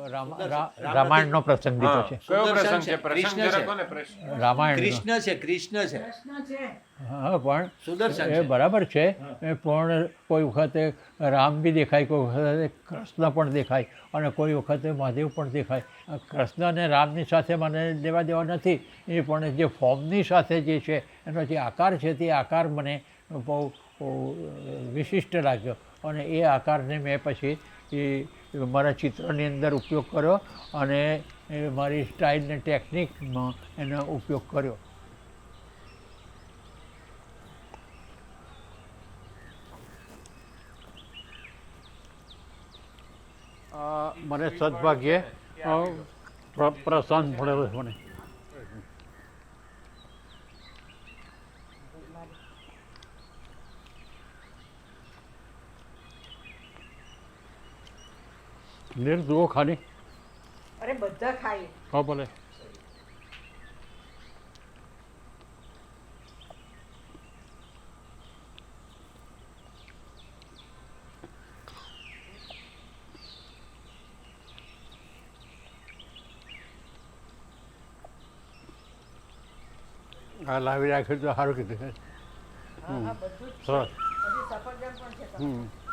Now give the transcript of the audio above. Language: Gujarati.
રામાયણનો પ્રસંગ દીધો છે. કયો પ્રસંગ છે? કૃષ્ણ પ્રસંગ જરા છે. કોને પ્રશ્ન? રામાયણ. કૃષ્ણ છે. હા પણ સુદર્શન એ છે. બરાબર છે. એ પણ કોઈ વખતે રામ બી દેખાય, કોઈ વખતે કૃષ્ણ પણ દેખાય અને કોઈ વખતે મહાદેવ પણ દેખાય. કૃષ્ણ અને રામની સાથે મને લેવા દેવા નથી, એ પણ જે ફોર્મની સાથે જે છે એનો જે આકાર છે તે આકાર મને બહુ વિશિષ્ટ લાગ્યો અને એ આકારને મેં પછી એ મારા ચિત્રની અંદર ઉપયોગ કર્યો અને એ મારી સ્ટાઇલ ને ટેકનિકમાં એનો ઉપયોગ કર્યો. મને સદભાગ્યે પ્રસન્ન મળેલો છે મને. નીર જુઓ ખાલી. અરે બધા ખાય. હા ભલે. આ લાવી રાખ્યું તો સારું કીધું. હા બધું જ છે. સરસ. હજી સફરજન પણ છે.